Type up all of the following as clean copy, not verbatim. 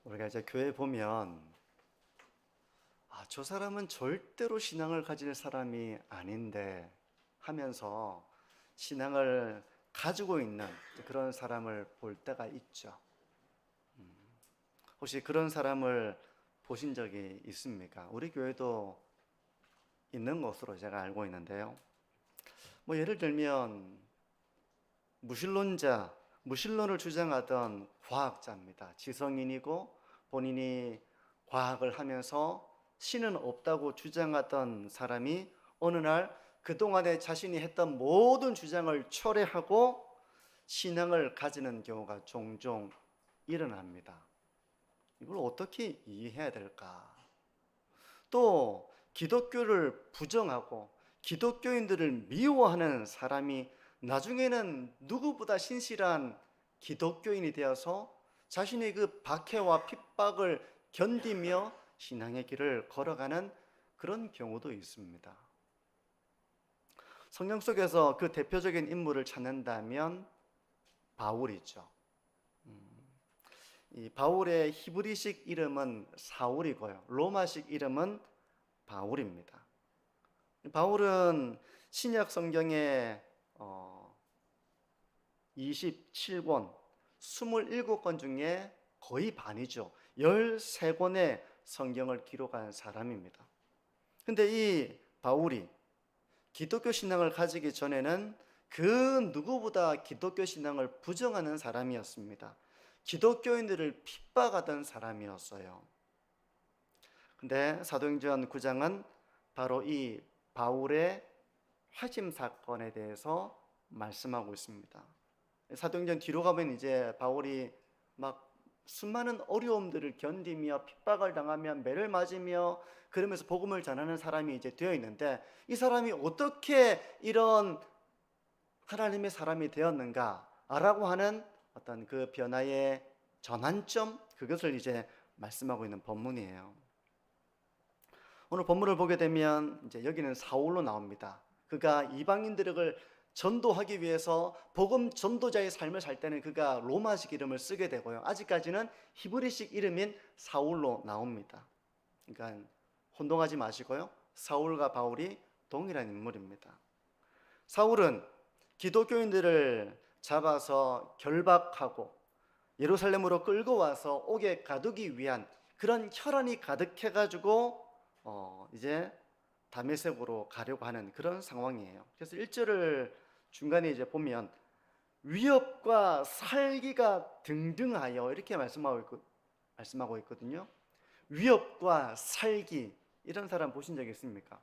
우리가 이제 교회 보면 저 사람은 절대로 신앙을 가질 사람이 아닌데 하면서 신앙을 가지고 있는 그런 사람을 볼 때가 있죠. 혹시 그런 사람을 보신 적이 있습니까? 우리 교회도 있는 것으로 제가 알고 있는데요. 예를 들면 무신론을 주장하던 과학자입니다. 지성인이고 본인이 과학을 하면서 신은 없다고 주장하던 사람이 어느 날 그동안에 자신이 했던 모든 주장을 철회하고 신앙을 가지는 경우가 종종 일어납니다. 이걸 어떻게 이해해야 될까? 또 기독교를 부정하고 기독교인들을 미워하는 사람이 나중에는 누구보다 신실한 기독교인이 되어서 자신의 그 박해와 핍박을 견디며 신앙의 길을 걸어가는 그런 경우도 있습니다. 성경 속에서 그 대표적인 인물을 찾는다면 바울이죠. 이 바울의 히브리식 이름은 사울이고요. 로마식 이름은 바울입니다. 바울은 신약 성경의 27권, 27권 중에 거의 반이죠. 13권의 성경을 기록한 사람입니다. 근데 이 바울이 기독교 신앙을 가지기 전에는 그 누구보다 기독교 신앙을 부정하는 사람이었습니다. 기독교인들을 핍박하던 사람이었어요. 근데 사도행전 9장은 바로 이 바울의 회심 사건에 대해서 말씀하고 있습니다. 사도행전 뒤로 가면 이제 바울이 막 수많은 어려움들을 견디며 핍박을 당하며 매를 맞으며 그러면서 복음을 전하는 사람이 이제 되어 있는데, 이 사람이 어떻게 이런 하나님의 사람이 되었는가라고 하는 어떤 그 변화의 전환점, 그것을 이제 말씀하고 있는 본문이에요. 오늘 본문을 보게 되면 이제 여기는 사울로 나옵니다. 그가 이방인들을 전도하기 위해서 복음 전도자의 삶을 살 때는 그가 로마식 이름을 쓰게 되고요. 아직까지는 히브리식 이름인 사울로 나옵니다. 그러니까 혼동하지 마시고요. 사울과 바울이 동일한 인물입니다. 사울은 기독교인들을 잡아서 결박하고 예루살렘으로 끌고 와서 옥에 가두기 위한 그런 혈안이 가득해가지고 이제 다메섹으로 가려고 하는 그런 상황이에요. 그래서 1절을 중간에 이제 보면 위협과 살기가 등등하여 이렇게 말씀하고 있거든요. 위협과 살기, 이런 사람 보신 적 있습니까?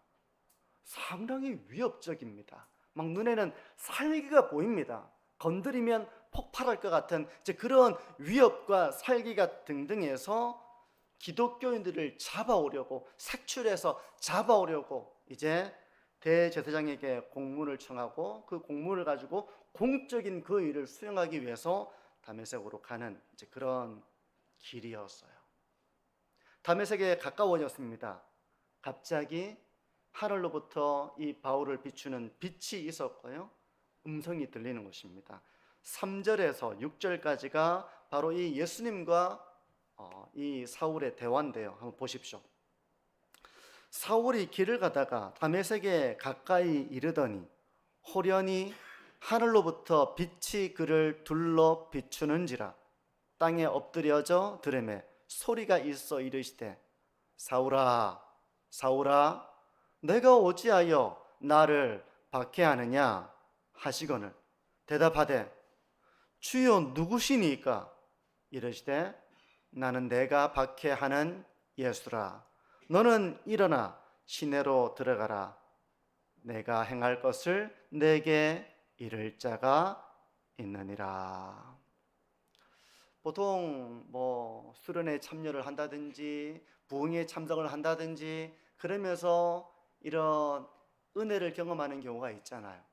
상당히 위협적입니다. 막 눈에는 살기가 보입니다. 건드리면 폭발할 것 같은 그런 위협과 살기가 등등해서 기독교인들을 잡아오려고, 색출해서 잡아오려고 이제 대제사장에게 공문을 청하고 그 공문을 가지고 공적인 그 일을 수행하기 위해서 다메섹으로 가는 그런 길이었어요. 다메섹에 가까워졌습니다. 갑자기 하늘로부터 이 바울을 비추는 빛이 있었고요, 음성이 들리는 것입니다. 3절에서 6절까지가 바로 이 예수님과 이 사울의 대화인데요. 한번 보십시오. 사울이 길을 가다가 다메섹에 가까이 이르더니 호련히 하늘로부터 빛이 그를 둘러 비추는지라 땅에 엎드려져 들으매 소리가 있어 이르시되 사울아 사울아 내가 어찌하여 나를 박해하느냐 하시거늘 대답하되 주여 누구시니까 이르시되 나는 내가 박해하는 예수라. 너는 일어나 시내로 들어가라. 내가 행할 것을 내게 이를 자가 있느니라. 보통 수련회 참여를 한다든지 부흥회에 참석을 한다든지 그러면서 이런 은혜를 경험하는 경우가 있잖아요.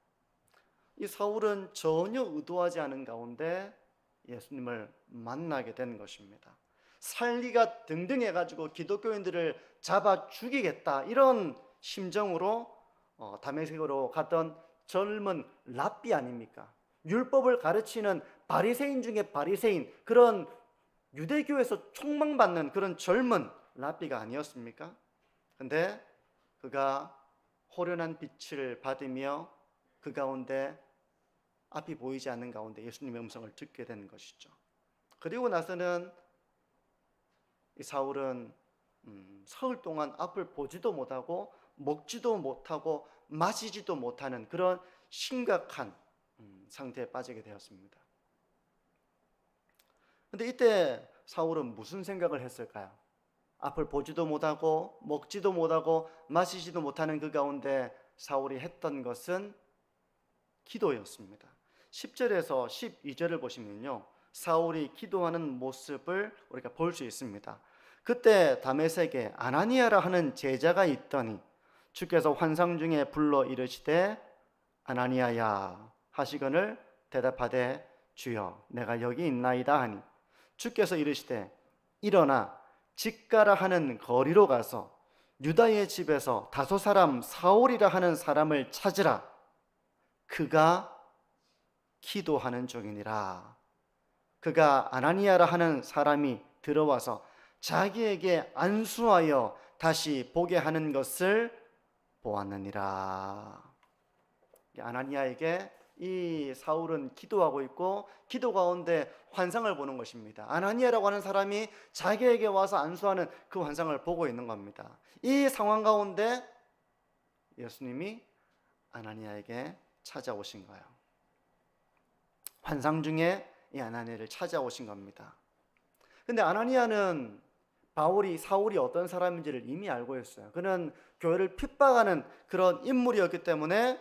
이 사울은 전혀 의도하지 않은 가운데 예수님을 만나게 된 것입니다. 살기가 등등해가지고 기독교인들을 잡아 죽이겠다, 이런 심정으로 다메섹으로 갔던 젊은 랍비 아닙니까? 율법을 가르치는 바리새인 중에 바리새인, 그런 유대교에서 촉망받는 그런 젊은 랍비가 아니었습니까? 근데 그가 호련한 빛을 받으며 그 가운데 앞이 보이지 않는 가운데 예수님의 음성을 듣게 되는 것이죠. 그리고 나서는 이 사울은 사흘 동안 앞을 보지도 못하고 먹지도 못하고 마시지도 못하는 그런 심각한 상태에 빠지게 되었습니다. 근데 이때 사울은 무슨 생각을 했을까요? 앞을 보지도 못하고 먹지도 못하고 마시지도 못하는 그 가운데 사울이 했던 것은 기도였습니다. 10절에서 12절을 보시면요, 사울이 기도하는 모습을 우리가 볼 수 있습니다. 그때 다메섹에 아나니아라 하는 제자가 있더니 주께서 환상 중에 불러 이르시되 아나니아야 하시거늘 대답하되 주여 내가 여기 있나이다 하니 주께서 이르시되 일어나 직가라 하는 거리로 가서 유다의 집에서 다소 사람 사울이라 하는 사람을 찾으라. 그가 기도하는 중이니라. 그가 아나니아라 하는 사람이 들어와서 자기에게 안수하여 다시 보게 하는 것을 보았느니라. 아나니아에게 이 사울은 기도하고 있고 기도 가운데 환상을 보는 것입니다. 아나니아라고 하는 사람이 자기에게 와서 안수하는 그 환상을 보고 있는 겁니다. 이 상황 가운데 예수님이 아나니아에게 찾아오신 거예요. 환상 중에 이 아나니아를 찾아오신 겁니다. 근데 아나니아는 사울이 어떤 사람인지를 이미 알고 있어요. 그는 교회를 핍박하는 그런 인물이었기 때문에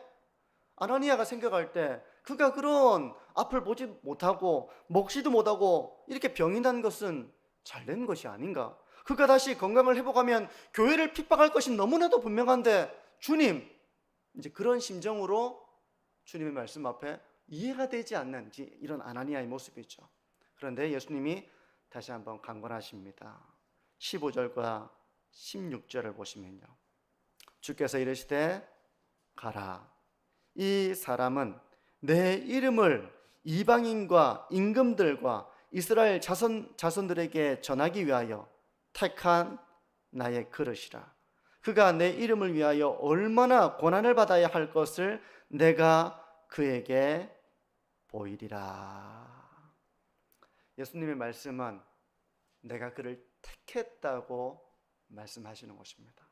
아나니아가 생각할 때 그가 그런 앞을 보지 못하고 먹지도 못하고 이렇게 병이 난 것은 잘된 것이 아닌가? 그가 다시 건강을 회복하면 교회를 핍박할 것이 너무나도 분명한데 주님, 이제 그런 심정으로 주님의 말씀 앞에 이해가 되지 않는 이런 아나니아의 모습이죠. 그런데 예수님이 다시 한번 강권하십니다. 15절과 16절을 보시면요, 주께서 이르시되 가라. 이 사람은 내 이름을 이방인과 임금들과 이스라엘 자손들에게 전하기 위하여 택한 나의 그릇이라. 그가 내 이름을 위하여 얼마나 고난을 받아야 할 것을 내가 그에게 보이리라. 예수님의 말씀은 내가 그를 택했다고 말씀하시는 것입니다.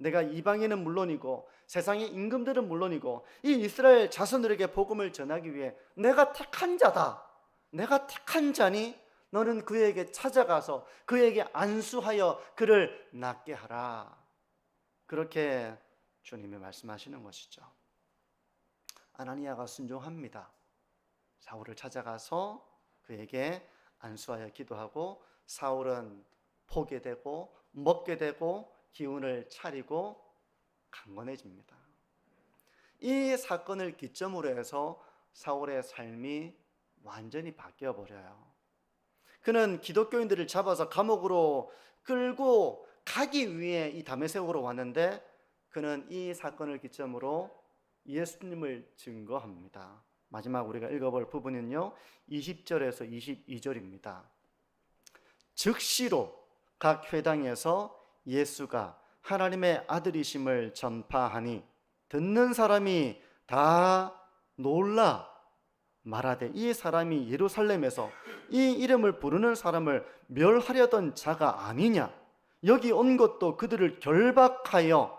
내가 이방인은 물론이고 세상의 임금들은 물론이고 이 이스라엘 자손들에게 복음을 전하기 위해 내가 택한 자다. 내가 택한 자니 너는 그에게 찾아가서 그에게 안수하여 그를 낫게 하라. 그렇게 주님이 말씀하시는 것이죠. 아나니아가 순종합니다. 사울을 찾아가서 그에게 안수하여 기도하고 사울은 보게 되고 먹게 되고 기운을 차리고 강건해집니다. 이 사건을 기점으로 해서 사울의 삶이 완전히 바뀌어 버려요. 그는 기독교인들을 잡아서 감옥으로 끌고 가기 위해 이 다메섹으로 왔는데 그는 이 사건을 기점으로 예수님을 증거합니다. 마지막 우리가 읽어볼 부분은요, 20절에서 22절입니다. 즉시로 각 회당에서 예수가 하나님의 아들이심을 전파하니 듣는 사람이 다 놀라 말하되 이 사람이 예루살렘에서 이 이름을 부르는 사람을 멸하려던 자가 아니냐? 여기 온 것도 그들을 결박하여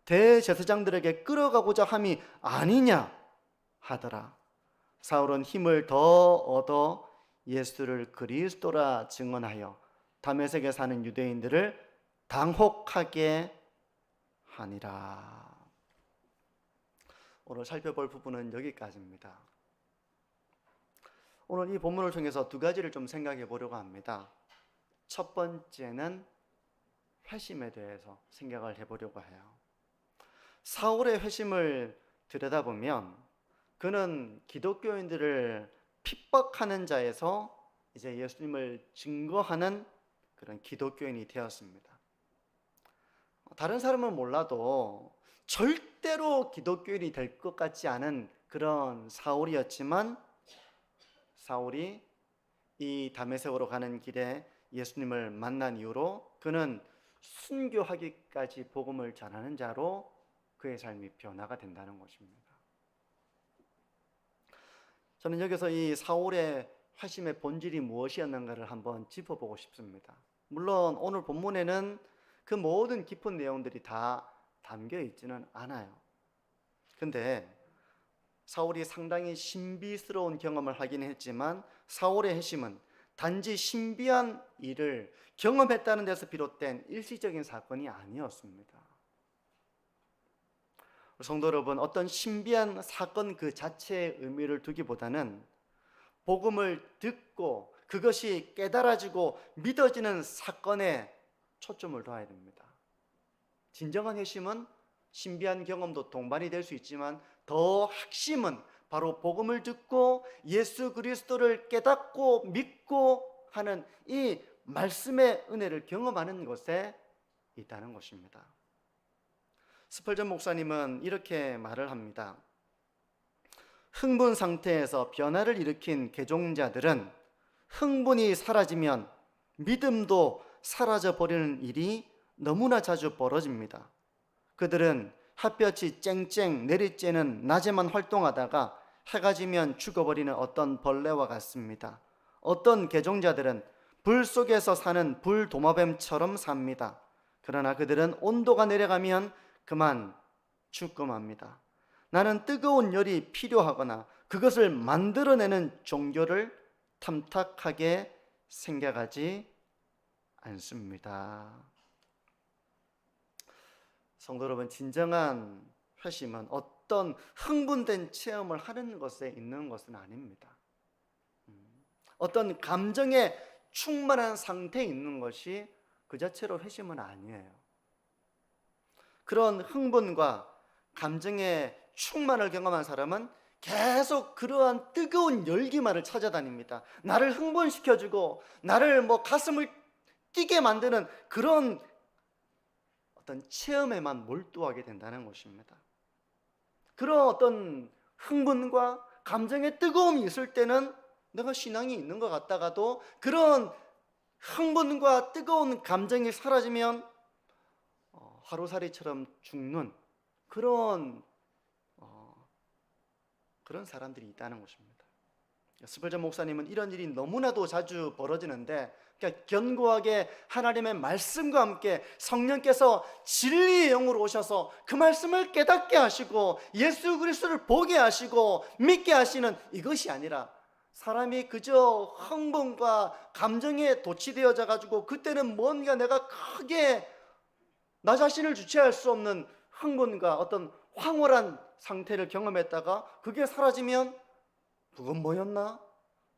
대제사장들에게 끌어가고자 함이 아니냐 하더라. 사울은 힘을 더 얻어 예수를 그리스도라 증언하여 다메섹에 사는 유대인들을 당혹하게 하니라. 오늘 살펴볼 부분은 여기까지입니다. 오늘 이 본문을 통해서 두 가지를 좀 생각해 보려고 합니다. 첫 번째는 회심에 대해서 생각을 해보려고 해요. 사울의 회심을 들여다보면 그는 기독교인들을 핍박하는 자에서 이제 예수님을 증거하는 그런 기독교인이 되었습니다. 다른 사람은 몰라도 절대로 기독교인이 될 것 같지 않은 그런 사울이었지만 사울이 이 다메섹으로 가는 길에 예수님을 만난 이후로 그는 순교하기까지 복음을 전하는 자로 그의 삶이 변화가 된다는 것입니다. 저는 여기서 이 사울의 회심의 본질이 무엇이었는가를 한번 짚어보고 싶습니다. 물론 오늘 본문에는 그 모든 깊은 내용들이 다 담겨 있지는 않아요. 근데 사울이 상당히 신비스러운 경험을 하긴 했지만 사울의 회심은 단지 신비한 일을 경험했다는 데서 비롯된 일시적인 사건이 아니었습니다. 성도 여러분, 어떤 신비한 사건 그 자체의 의미를 두기보다는 복음을 듣고 그것이 깨달아지고 믿어지는 사건에 초점을 둬야 됩니다. 진정한 회심은 신비한 경험도 동반이 될 수 있지만 더 핵심은 바로 복음을 듣고 예수 그리스도를 깨닫고 믿고 하는 이 말씀의 은혜를 경험하는 것에 있다는 것입니다. 스펄전 목사님은 이렇게 말을 합니다. 흥분 상태에서 변화를 일으킨 개종자들은 흥분이 사라지면 믿음도 사라져 버리는 일이 너무나 자주 벌어집니다. 그들은 햇볕이 쨍쨍 내리쬐는 낮에만 활동하다가 해가 지면 죽어버리는 어떤 벌레와 같습니다. 어떤 개종자들은 불 속에서 사는 불도마뱀처럼 삽니다. 그러나 그들은 온도가 내려가면 그만 죽고 맙니다. 나는 뜨거운 열이 필요하거나 그것을 만들어내는 종교를 탐탁하게 생각하지 않습니다. 성도 여러분, 진정한 회심은 어떤 흥분된 체험을 하는 것에 있는 것은 아닙니다. 어떤 감정에 충만한 상태에 있는 것이 그 자체로 회심은 아니에요. 그런 흥분과 감정의 충만을 경험한 사람은 계속 그러한 뜨거운 열기만을 찾아다닙니다. 나를 흥분시켜주고 나를 가슴을 뛰게 만드는 그런 어떤 체험에만 몰두하게 된다는 것입니다. 그런 어떤 흥분과 감정의 뜨거움이 있을 때는 내가 신앙이 있는 것 같다가도 그런 흥분과 뜨거운 감정이 사라지면 하루살이처럼 죽는 그런 사람들이 있다는 것입니다. 스펄전 목사님은 이런 일이 너무나도 자주 벌어지는데, 그러니까 견고하게 하나님의 말씀과 함께 성령께서 진리의 영으로 오셔서 그 말씀을 깨닫게 하시고 예수 그리스도를 보게 하시고 믿게 하시는 이것이 아니라 사람이 그저 흥분과 감정에 도취되어져 가지고 그때는 뭔가 내가 크게 나 자신을 주체할 수 없는 흥분과 어떤 황홀한 상태를 경험했다가 그게 사라지면 그건 뭐였나?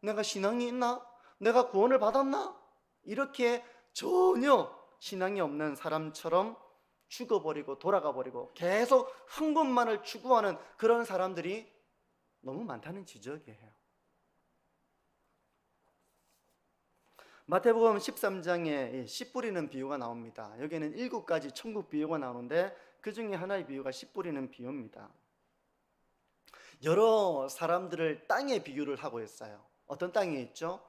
내가 신앙이 있나? 내가 구원을 받았나? 이렇게 전혀 신앙이 없는 사람처럼 죽어버리고 돌아가버리고 계속 흥분만을 추구하는 그런 사람들이 너무 많다는 지적이에요. 마태복음 13장에 씨 뿌리는 비유가 나옵니다. 여기에는 7가지 천국 비유가 나오는데 그 중에 하나의 비유가 씨 뿌리는 비유입니다. 여러 사람들을 땅에 비유를 하고 있어요. 어떤 땅이 있죠?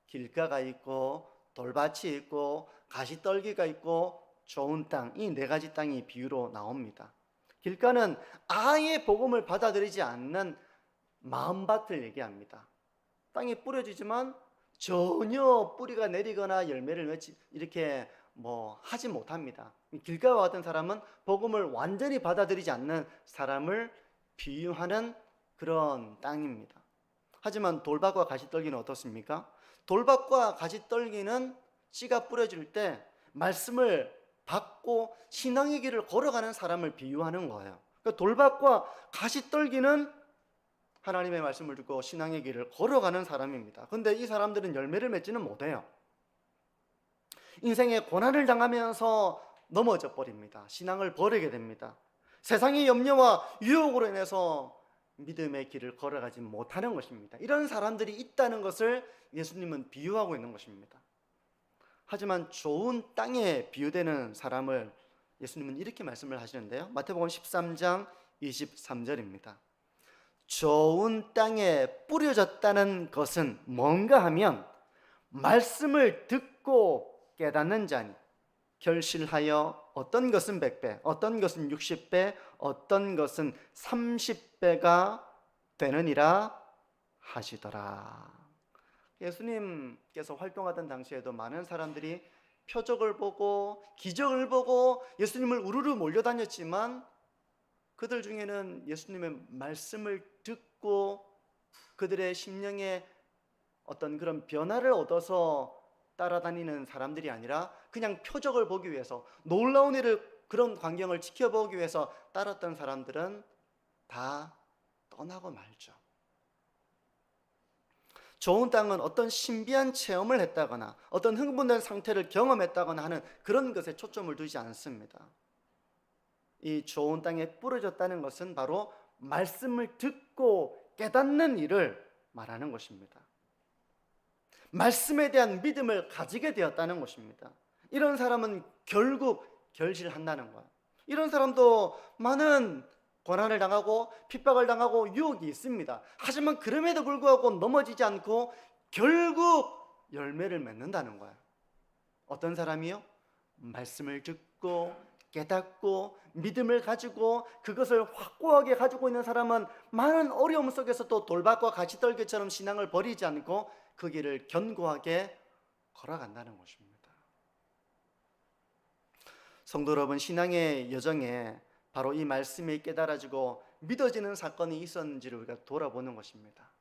길가가 있고 돌밭이 있고 가시떨기가 있고 좋은 땅, 이 4가지 땅이 비유로 나옵니다. 길가는 아예 복음을 받아들이지 않는 마음밭을 얘기합니다. 땅에 뿌려지지만 전혀 뿌리가 내리거나 열매를 맺지 이렇게 하지 못합니다. 길가와 같은 사람은 복음을 완전히 받아들이지 않는 사람을 비유하는 그런 땅입니다. 하지만 돌밭과 가시떨기는 어떻습니까? 돌밭과 가시떨기는 씨가 뿌려질 때 말씀을 받고 신앙의 길을 걸어가는 사람을 비유하는 거예요. 그러니까 돌밭과 가시떨기는 하나님의 말씀을 듣고 신앙의 길을 걸어가는 사람입니다. 그런데 이 사람들은 열매를 맺지는 못해요. 인생에 고난을 당하면서 넘어져 버립니다. 신앙을 버리게 됩니다. 세상의 염려와 유혹으로 인해서 믿음의 길을 걸어가지 못하는 것입니다. 이런 사람들이 있다는 것을 예수님은 비유하고 있는 것입니다. 하지만 좋은 땅에 비유되는 사람을 예수님은 이렇게 말씀을 하시는데요. 마태복음 13장 23절입니다. 좋은 땅에 뿌려졌다는 것은 뭔가 하면 말씀을 듣고 깨닫는 자니 결실하여 어떤 것은 100배, 어떤 것은 60배, 어떤 것은 30배가 되느니라 하시더라. 예수님께서 활동하던 당시에도 많은 사람들이 표적을 보고 기적을 보고 예수님을 우르르 몰려다녔지만 그들 중에는 예수님의 말씀을 듣고 그들의 심령에 어떤 그런 변화를 얻어서 따라다니는 사람들이 아니라 그냥 표적을 보기 위해서, 놀라운 일을, 그런 광경을 지켜보기 위해서 따랐던 사람들은 다 떠나고 말죠. 좋은 땅은 어떤 신비한 체험을 했다거나 어떤 흥분된 상태를 경험했다거나 하는 그런 것에 초점을 두지 않습니다. 이 좋은 땅에 뿌려졌다는 것은 바로 말씀을 듣고 깨닫는 일을 말하는 것입니다. 말씀에 대한 믿음을 가지게 되었다는 것입니다. 이런 사람은 결국 결실한다는 거예요. 이런 사람도 많은 고난을 당하고 핍박을 당하고 유혹이 있습니다. 하지만 그럼에도 불구하고 넘어지지 않고 결국 열매를 맺는다는 거예요. 어떤 사람이요? 말씀을 듣고 깨닫고 믿음을 가지고 그것을 확고하게 가지고 있는 사람은 많은 어려움 속에서도 돌밭과 가시떨기처럼 신앙을 버리지 않고 그 길을 견고하게 걸어간다는 것입니다. 성도 여러분, 신앙의 여정에 바로 이 말씀이 깨달아지고 믿어지는 사건이 있었는지를 우리가 돌아보는 것입니다.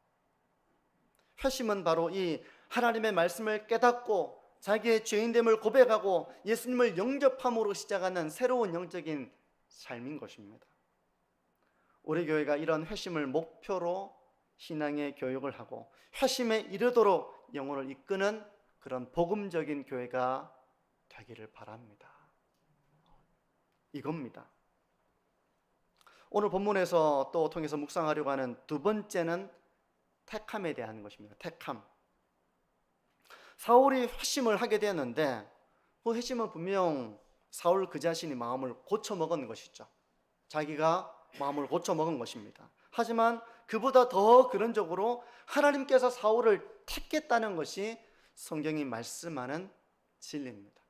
회심은 바로 이 하나님의 말씀을 깨닫고 자기의 죄인됨을 고백하고 예수님을 영접함으로 시작하는 새로운 영적인 삶인 것입니다. 우리 교회가 이런 회심을 목표로 신앙의 교육을 하고 회심에 이르도록 영혼을 이끄는 그런 복음적인 교회가 되기를 바랍니다. 이겁니다. 오늘 본문에서 또 통해서 묵상하려고 하는 두 번째는 택함에 대한 것입니다. 택함. 사울이 회심을 하게 되었는데 그 회심은 분명 사울 그 자신이 마음을 고쳐먹은 것이죠. 자기가 마음을 고쳐먹은 것입니다. 하지만 그보다 더 근원적으로 하나님께서 사울을 택했다는 것이 성경이 말씀하는 진리입니다.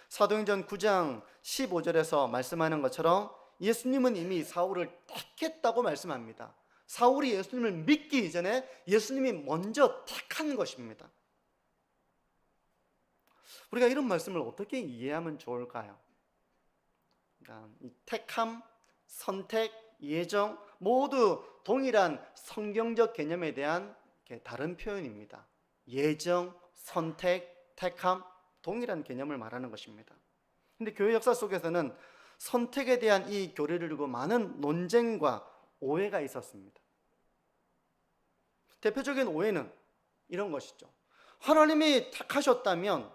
사도행전 9장 15절에서 말씀하는 것처럼 예수님은 이미 사울을 택했다고 말씀합니다. 사울이 예수님을 믿기 이전에 예수님이 먼저 택한 것입니다. 우리가 이런 말씀을 어떻게 이해하면 좋을까요? 이 택함, 선택, 예정 모두 동일한 성경적 개념에 대한 다른 표현입니다. 예정, 선택, 택함 동일한 개념을 말하는 것입니다. 그런데 교회 역사 속에서는 선택에 대한 이 교리를 두고 많은 논쟁과 오해가 있었습니다. 대표적인 오해는 이런 것이죠. 하나님이 택하셨다면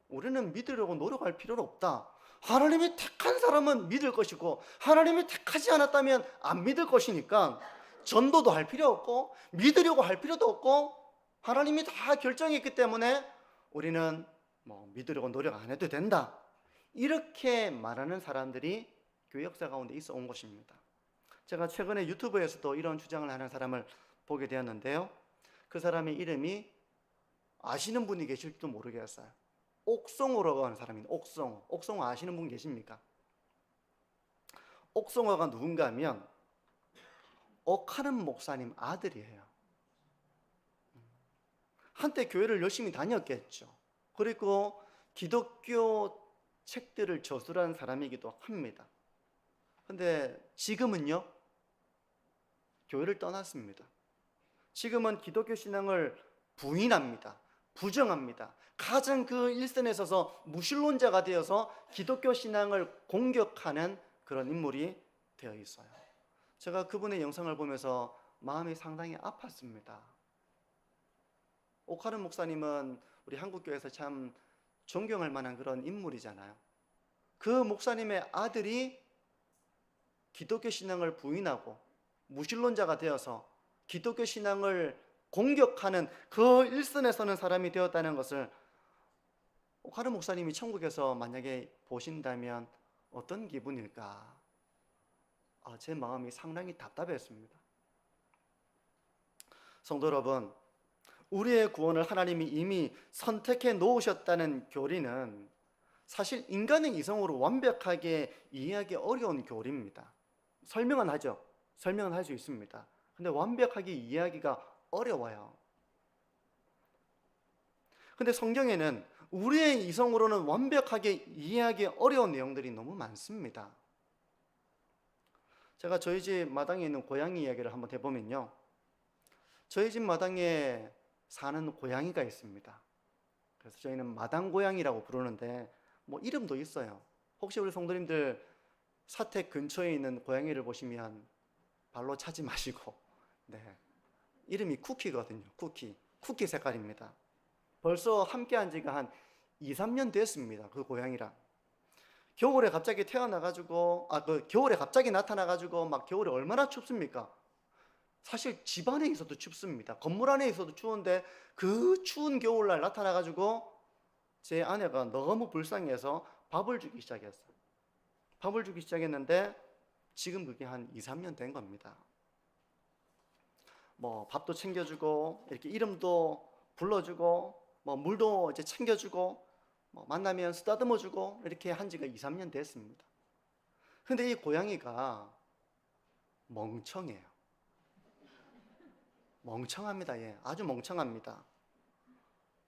우리는 믿으려고 노력할 필요는 없다. 하나님이 택한 사람은 믿을 것이고 하나님이 택하지 않았다면 안 믿을 것이니까 전도도 할 필요 없고 믿으려고 할 필요도 없고 하나님이 다 결정했기 때문에 우리는 믿으려고 노력 안 해도 된다. 이렇게 말하는 사람들이 교회 역사 가운데 있어 온 것입니다. 제가 최근에 유튜브에서도 이런 주장을 하는 사람을 보게 되었는데요. 그 사람의 이름이 아시는 분이 계실지도 모르겠어요. 옥성호라고 하는 사람입니다. 옥성호. 옥성호 아시는 분 계십니까? 옥성호가 누군가 하면 옥하는 목사님 아들이에요. 한때 교회를 열심히 다녔겠죠. 그리고 기독교 책들을 저술한 사람이기도 합니다. 근데 지금은요, 교회를 떠났습니다. 지금은 기독교 신앙을 부인합니다. 부정합니다. 가장 그 일선에 서서 무신론자가 되어서 기독교 신앙을 공격하는 그런 인물이 되어 있어요. 제가 그분의 영상을 보면서 마음이 상당히 아팠습니다. 옥하른 목사님은 우리 한국교회에서 참 존경할 만한 그런 인물이잖아요. 그 목사님의 아들이 기독교 신앙을 부인하고 무신론자가 되어서 기독교 신앙을 공격하는 그 일선에 서는 사람이 되었다는 것을 옥하른 목사님이 천국에서 만약에 보신다면 어떤 기분일까? 제 마음이 상당히 답답했습니다. 성도 여러분, 우리의 구원을 하나님이 이미 선택해 놓으셨다는 교리는 사실 인간의 이성으로 완벽하게 이해하기 어려운 교리입니다. 설명은 하죠. 설명은 할 수 있습니다. 근데 완벽하게 이해하기가 어려워요. 근데 성경에는 우리의 이성으로는 완벽하게 이해하기 어려운 내용들이 너무 많습니다. 제가 저희 집 마당에 있는 고양이 이야기를 한번 해보면요, 저희 집 마당에 사는 고양이가 있습니다. 그래서 저희는 마당 고양이라고 부르는데 뭐 이름도 있어요. 혹시 우리 성도님들 사택 근처에 있는 고양이를 보시면 발로 차지 마시고, 네, 이름이 쿠키거든요. 쿠키 색깔입니다. 벌써 함께 한 지가 한 2, 3년 됐습니다. 그 고양이랑. 겨울에 갑자기 태어나가지고, 겨울에 갑자기 나타나가지고, 막 겨울에 얼마나 춥습니까? 사실 집 안에 있어도 춥습니다. 건물 안에 있어도 추운데, 그 추운 겨울날 나타나가지고, 제 아내가 너무 불쌍해서 밥을 주기 시작했어요. 밥을 주기 시작했는데, 지금 그게 한 2, 3년 된 겁니다. 뭐, 밥도 챙겨주고, 이렇게 이름도 불러주고, 뭐 물도 이제 챙겨주고, 뭐 만나면 쓰다듬어주고, 이렇게 한 지가 2, 3년 됐습니다. 근데 이 고양이가 멍청해요. 멍청합니다. 예, 아주 멍청합니다.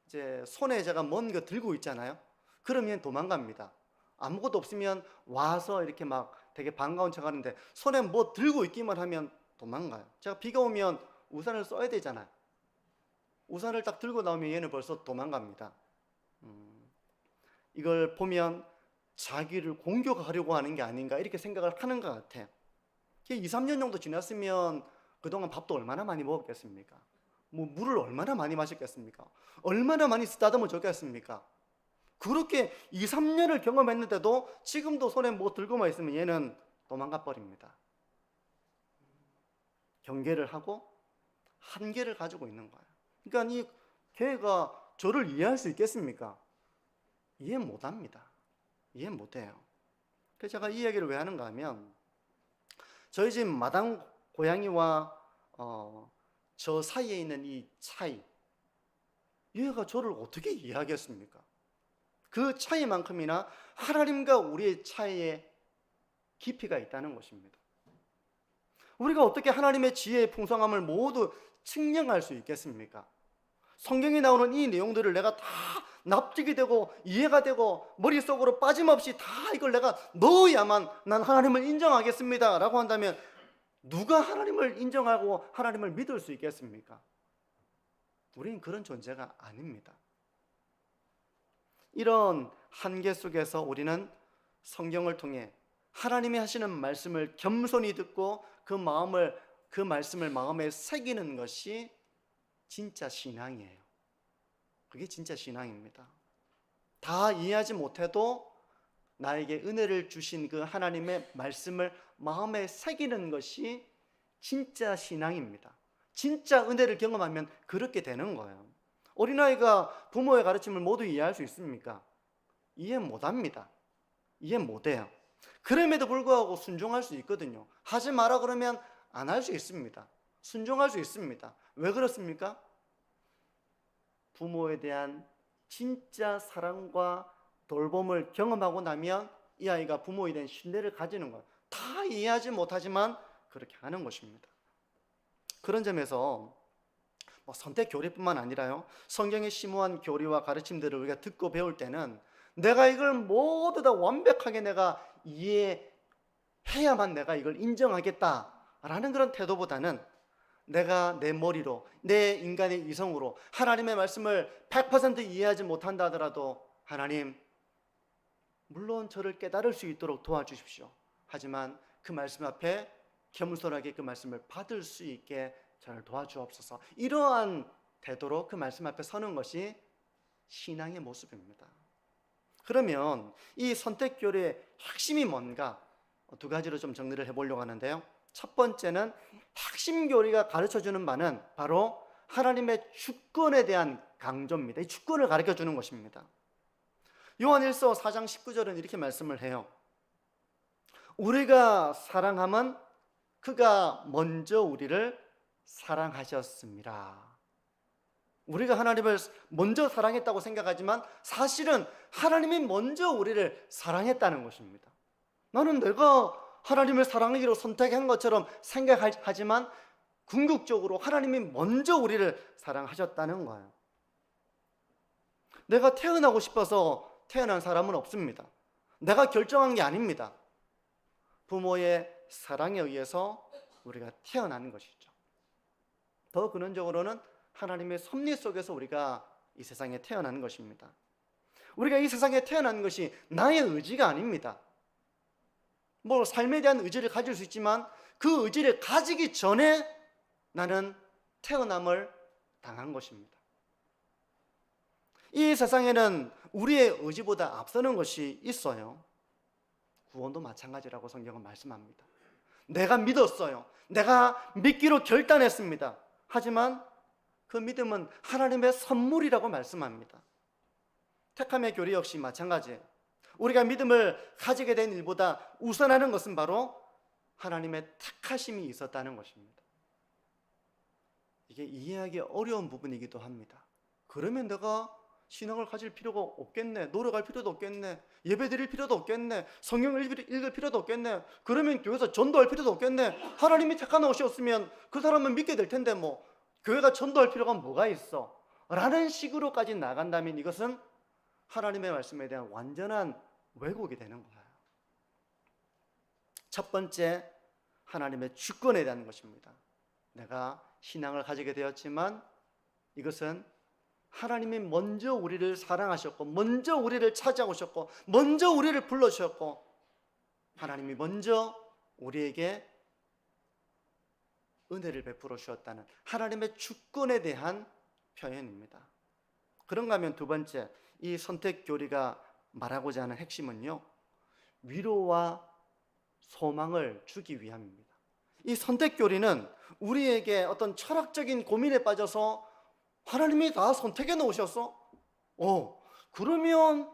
이제 손에 제가 뭔 거 들고 있잖아요. 그러면 도망갑니다. 아무것도 없으면 와서 이렇게 막 되게 반가운 척 하는데, 손에 뭐 들고 있기만 하면 도망가요. 제가 비가 오면 우산을 써야 되잖아요. 우산을 딱 들고 나오면 얘는 벌써 도망갑니다. 이걸 보면 자기를 공격하려고 하는 게 아닌가 이렇게 생각을 하는 것 같아요. 2, 3년 정도 지났으면 그동안 밥도 얼마나 많이 먹었겠습니까? 뭐 물을 얼마나 많이 마셨겠습니까? 얼마나 많이 쓰다듬어 줬겠습니까? 그렇게 2, 3년을 경험했는데도 지금도 손에 뭐 들고만 있으면 얘는 도망가 버립니다. 경계를 하고 한계를 가지고 있는 거예요. 그러니까 이 걔가 저를 이해할 수 있겠습니까? 이해 못합니다. 이해 못해요. 그래서 제가 이 이야기를 왜 하는가 하면, 저희 집 마당 고양이와 저 사이에 있는 이 차이, 얘가 저를 어떻게 이해하겠습니까? 그 차이만큼이나 하나님과 우리의 차이에 깊이가 있다는 것입니다. 우리가 어떻게 하나님의 지혜의 풍성함을 모두 측량할 수 있겠습니까? 성경에 나오는 이 내용들을 내가 다 납득이 되고 이해가 되고 머릿속으로 빠짐없이 다 이걸 내가 넣어야만 난 하나님을 인정하겠습니다 라고 한다면, 누가 하나님을 인정하고 하나님을 믿을 수 있겠습니까? 우리는 그런 존재가 아닙니다. 이런 한계 속에서 우리는 성경을 통해 하나님이 하시는 말씀을 겸손히 듣고 그 말씀을 마음에 새기는 것이 진짜 신앙이에요. 그게 진짜 신앙입니다. 다 이해하지 못해도 나에게 은혜를 주신 그 하나님의 말씀을 마음에 새기는 것이 진짜 신앙입니다. 진짜 은혜를 경험하면 그렇게 되는 거예요. 어린아이가 부모의 가르침을 모두 이해할 수 있습니까? 이해 못합니다. 이해 못해요. 그럼에도 불구하고 순종할 수 있거든요. 하지 마라 그러면 안 할 수 있습니다. 순종할 수 있습니다. 왜 그렇습니까? 부모에 대한 진짜 사랑과 돌봄을 경험하고 나면 이 아이가 부모에 대한 신뢰를 가지는 거예요. 다 이해하지 못하지만 그렇게 하는 것입니다. 그런 점에서 선택 교리뿐만 아니라요, 성경의 심오한 교리와 가르침들을 우리가 듣고 배울 때는 내가 이걸 모두 다 완벽하게 내가 이해해야만 내가 이걸 인정하겠다라는 그런 태도보다는, 내가 내 머리로, 내 인간의 이성으로 하나님의 말씀을 100% 이해하지 못한다 하더라도, 하나님, 물론 저를 깨달을 수 있도록 도와주십시오. 하지만 그 말씀 앞에 겸손하게 그 말씀을 받을 수 있게 저를 도와주옵소서. 이러한 태도로 그 말씀 앞에 서는 것이 신앙의 모습입니다. 그러면 이 선택교리의 핵심이 뭔가, 두 가지로 좀 정리를 해보려고 하는데요. 첫 번째는, 핵심 교리가 가르쳐주는 바는 바로 하나님의 주권에 대한 강조입니다. 이 주권을 가르쳐주는 것입니다. 요한일서 4장 19절은 이렇게 말씀을 해요. 우리가 사랑함은 그가 먼저 우리를 사랑하셨습니다. 우리가 하나님을 먼저 사랑했다고 생각하지만 사실은 하나님이 먼저 우리를 사랑했다는 것입니다. 나는 내가 하나님을 사랑하기로 선택한 것처럼 생각하지만 궁극적으로 하나님이 먼저 우리를 사랑하셨다는 거예요. 내가 태어나고 싶어서 태어난 사람은 없습니다. 내가 결정한 게 아닙니다. 부모의 사랑에 의해서 우리가 태어나는 것이죠. 더 근원적으로는 하나님의 섭리 속에서 우리가 이 세상에 태어난 것입니다. 우리가 이 세상에 태어난 것이 나의 의지가 아닙니다. 삶에 대한 의지를 가질 수 있지만 그 의지를 가지기 전에 나는 태어남을 당한 것입니다. 이 세상에는 우리의 의지보다 앞서는 것이 있어요. 구원도 마찬가지라고 성경은 말씀합니다. 내가 믿었어요. 내가 믿기로 결단했습니다. 하지만 그 믿음은 하나님의 선물이라고 말씀합니다. 택함의 교리 역시 마찬가지예요. 우리가 믿음을 가지게 된 일보다 우선하는 것은 바로 하나님의 택하심이 있었다는 것입니다. 이게 이해하기 어려운 부분이기도 합니다. 그러면 내가 신앙을 가질 필요가 없겠네, 노력할 필요도 없겠네, 예배 드릴 필요도 없겠네, 성경을 읽을 필요도 없겠네, 그러면 교회에서 전도할 필요도 없겠네, 하나님이 택한 것이었으면 그 사람은 믿게 될 텐데 교회가 전도할 필요가 뭐가 있어? 라는 식으로까지 나간다면 이것은 하나님의 말씀에 대한 완전한 왜곡이 되는 거예요. 첫 번째, 하나님의 주권에 대한 것입니다. 내가 신앙을 가지게 되었지만 이것은 하나님이 먼저 우리를 사랑하셨고, 먼저 우리를 찾아오셨고, 먼저 우리를 불러주셨고, 하나님이 먼저 우리에게 은혜를 베풀어 주셨다는 하나님의 주권에 대한 표현입니다. 그런가 하면 두 번째, 이 선택 교리가 말하고자 하는 핵심은요, 위로와 소망을 주기 위함입니다. 이 선택 교리는 우리에게 어떤 철학적인 고민에 빠져서 하나님이 다 선택해 놓으셨어? 그러면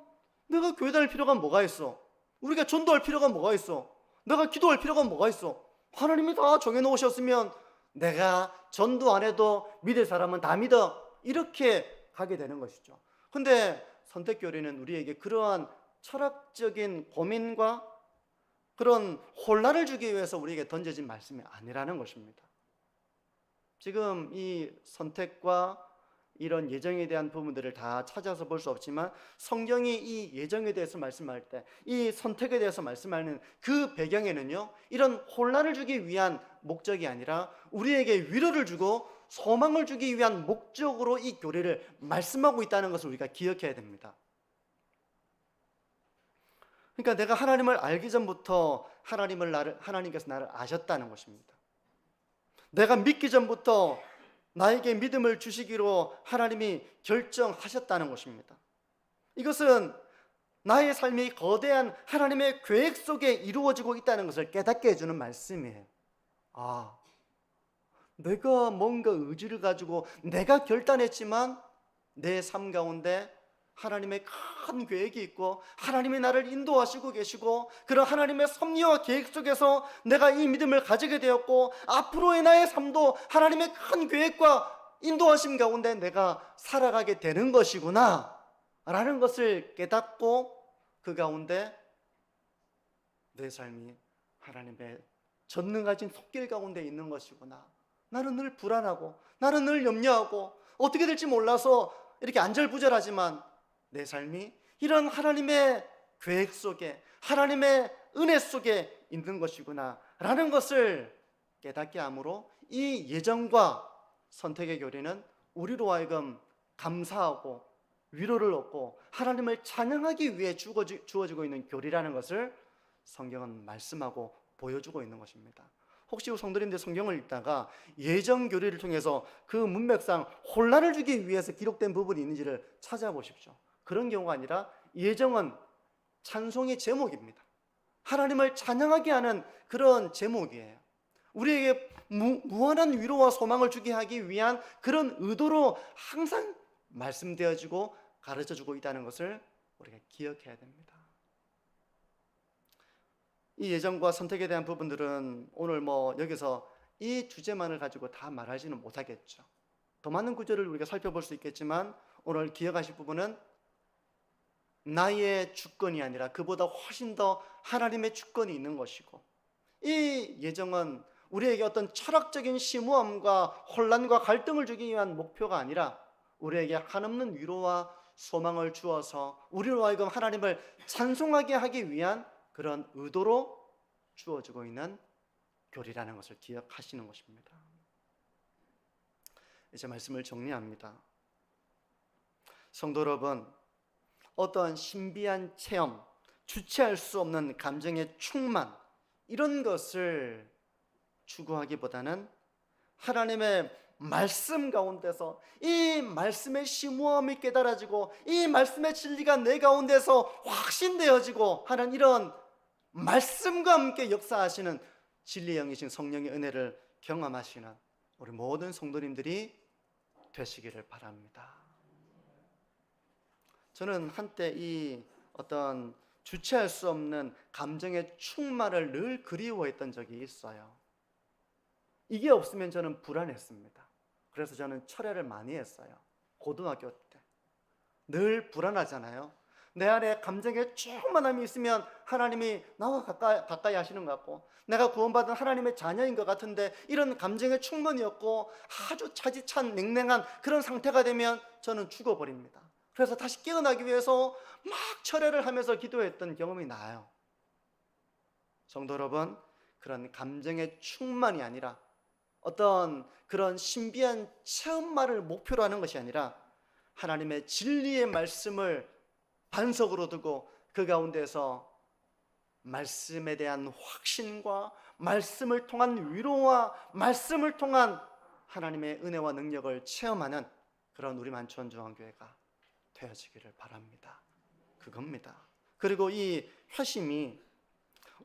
내가 교회 다닐 필요가 뭐가 있어? 우리가 전도할 필요가 뭐가 있어? 내가 기도할 필요가 뭐가 있어? 하나님이 다 정해 놓으셨으면 내가 전도 안 해도 믿을 사람은 다 믿어, 이렇게 가게 되는 것이죠. 근데 선택교리는 우리에게 그러한 철학적인 고민과 그런 혼란을 주기 위해서 우리에게 던져진 말씀이 아니라는 것입니다. 지금 이 선택과 이런 예정에 대한 부분들을 다 찾아서 볼 수 없지만 성경이 이 예정에 대해서 말씀할 때, 이 선택에 대해서 말씀하는 그 배경에는요, 이런 혼란을 주기 위한 목적이 아니라 우리에게 위로를 주고 소망을 주기 위한 목적으로 이 교리를 말씀하고 있다는 것을 우리가 기억해야 됩니다. 그러니까 내가 하나님을 알기 전부터 하나님께서 나를 아셨다는 것입니다. 내가 믿기 전부터 나에게 믿음을 주시기로 하나님이 결정하셨다는 것입니다. 이것은 나의 삶이 거대한 하나님의 계획 속에 이루어지고 있다는 것을 깨닫게 해주는 말씀이에요. 내가 뭔가 의지를 가지고 내가 결단했지만 내 삶 가운데 하나님의 큰 계획이 있고 하나님이 나를 인도하시고 계시고, 그런 하나님의 섭리와 계획 속에서 내가 이 믿음을 가지게 되었고, 앞으로의 나의 삶도 하나님의 큰 계획과 인도하심 가운데 내가 살아가게 되는 것이구나 라는 것을 깨닫고 그 가운데 내 삶이 하나님의 전능하신 손길 가운데 있는 것이구나, 나는 늘 불안하고 나는 늘 염려하고 어떻게 될지 몰라서 이렇게 안절부절하지만 내 삶이 이런 하나님의 계획 속에, 하나님의 은혜 속에 있는 것이구나 라는 것을 깨닫게 함으로 이 예정과 선택의 교리는 우리로 하여금 감사하고 위로를 얻고 하나님을 찬양하기 위해 주어지고 있는 교리라는 것을 성경은 말씀하고 보여주고 있는 것입니다. 혹시 성도님들 성경을 읽다가 예정 교리를 통해서 그 문맥상 혼란을 주기 위해서 기록된 부분이 있는지를 찾아보십시오. 그런 경우가 아니라 예정은 찬송의 제목입니다. 하나님을 찬양하게 하는 그런 제목이에요. 우리에게 무한한 위로와 소망을 주게 하기 위한 그런 의도로 항상 말씀되어지고 가르쳐주고 있다는 것을 우리가 기억해야 됩니다. 이 예정과 선택에 대한 부분들은 오늘 여기서 이 주제만을 가지고 다 말하지는 못하겠죠. 더 많은 구절을 우리가 살펴볼 수 있겠지만 오늘 기억하실 부분은 나의 주권이 아니라 그보다 훨씬 더 하나님의 주권이 있는 것이고, 이 예정은 우리에게 어떤 철학적인 심오함과 혼란과 갈등을 주기 위한 목표가 아니라 우리에게 한없는 위로와 소망을 주어서 우리로 하여금 하나님을 찬송하게 하기 위한 그런 의도로 주어지고 있는 교리라는 것을 기억하시는 것입니다. 이제 말씀을 정리합니다. 성도 여러분, 어떠한 신비한 체험, 주체할 수 없는 감정의 충만, 이런 것을 추구하기보다는 하나님의 말씀 가운데서 이 말씀의 심오함이 깨달아지고 이 말씀의 진리가 내 가운데서 확신되어지고 하는 이런 말씀과 함께 역사하시는 진리의 영이신 성령의 은혜를 경험하시는 우리 모든 성도님들이 되시기를 바랍니다. 저는 한때 이 어떤 주체할 수 없는 감정의 충만을 늘 그리워했던 적이 있어요. 이게 없으면 저는 불안했습니다. 그래서 저는 철회를 많이 했어요. 고등학교 때 늘 불안하잖아요. 내 안에 감정의 충만함이 있으면 하나님이 나와 가까이 하시는 것 같고, 내가 구원받은 하나님의 자녀인 것 같은데 이런 감정의 충만이었고 아주 차디찬 냉랭한 그런 상태가 되면 저는 죽어버립니다. 그래서 다시 깨어나기 위해서 막 철회를 하면서 기도했던 경험이 나요. 성도 여러분, 그런 감정의 충만이 아니라 어떤 그런 신비한 체험만을 목표로 하는 것이 아니라 하나님의 진리의 말씀을 반석으로 두고 그 가운데서 말씀에 대한 확신과 말씀을 통한 위로와 말씀을 통한 하나님의 은혜와 능력을 체험하는 그런 우리 만천중앙교회가 되어지기를 바랍니다. 그겁니다. 그리고 이 회심이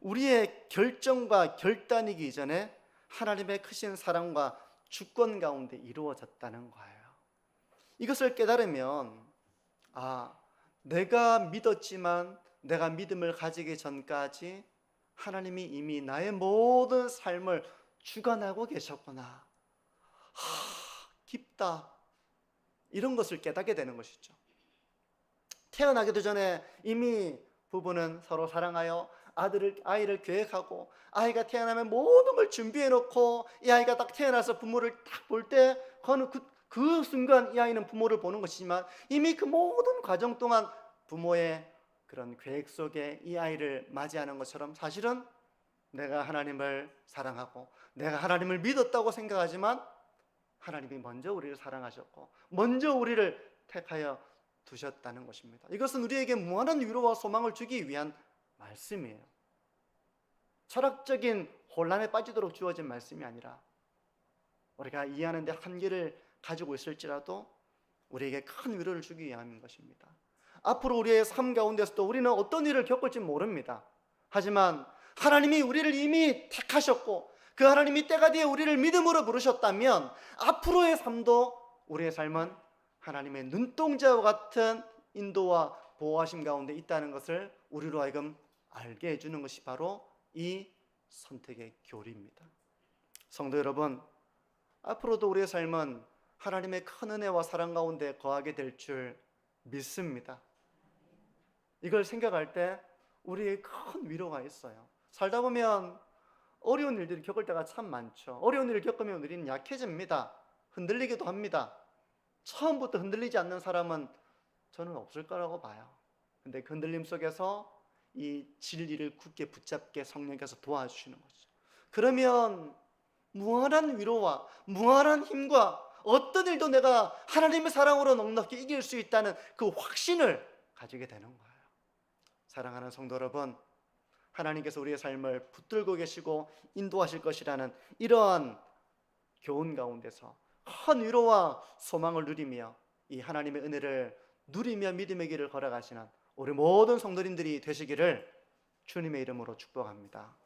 우리의 결정과 결단이기 전에 하나님의 크신 사랑과 주권 가운데 이루어졌다는 거예요. 이것을 깨달으면 내가 믿었지만 내가 믿음을 가지기 전까지 하나님이 이미 나의 모든 삶을 주관하고 계셨구나. 깊다. 이런 것을 깨닫게 되는 것이죠. 태어나기도 전에 이미 부부는 서로 사랑하여 아이를 계획하고 아이가 태어나면 모든 걸 준비해 놓고 이 아이가 딱 태어나서 부모를 딱 볼 때 그 순간 이 아이는 부모를 보는 것이지만 이미 그 모든 과정 동안 부모의 그런 계획 속에 이 아이를 맞이하는 것처럼 사실은 내가 하나님을 사랑하고 내가 하나님을 믿었다고 생각하지만 하나님이 먼저 우리를 사랑하셨고 먼저 우리를 택하여 두셨다는 것입니다. 이것은 우리에게 무한한 위로와 소망을 주기 위한 말씀이에요. 철학적인 혼란에 빠지도록 주어진 말씀이 아니라 우리가 이해하는 데 한계를 가지고 있을지라도 우리에게 큰 위로를 주기 위함인 것입니다. 앞으로 우리의 삶 가운데서도 우리는 어떤 일을 겪을지 모릅니다. 하지만 하나님이 우리를 이미 택하셨고 그 하나님이 때가 뒤에 우리를 믿음으로 부르셨다면 앞으로의 삶도 우리의 삶은 하나님의 눈동자와 같은 인도와 보호하심 가운데 있다는 것을 우리로 하여금 알게 해주는 것이 바로 이 선택의 교리입니다. 성도 여러분, 앞으로도 우리의 삶은 하나님의 큰 은혜와 사랑 가운데 거하게 될 줄 믿습니다. 이걸 생각할 때 우리의 큰 위로가 있어요. 살다 보면 어려운 일들을 겪을 때가 참 많죠. 어려운 일을 겪으면 우리는 약해집니다. 흔들리기도 합니다. 처음부터 흔들리지 않는 사람은 저는 없을 거라고 봐요. 근데 그 흔들림 속에서 이 진리를 굳게 붙잡게 성령께서 도와주시는 거죠. 그러면 무한한 위로와 무한한 힘과 어떤 일도 내가 하나님의 사랑으로 넉넉히 이길 수 있다는 그 확신을 가지게 되는 거예요. 사랑하는 성도 여러분, 하나님께서 우리의 삶을 붙들고 계시고 인도하실 것이라는 이러한 교훈 가운데서 큰 위로와 소망을 누리며 이 하나님의 은혜를 누리며 믿음의 길을 걸어가시는 우리 모든 성도님들이 되시기를 주님의 이름으로 축복합니다.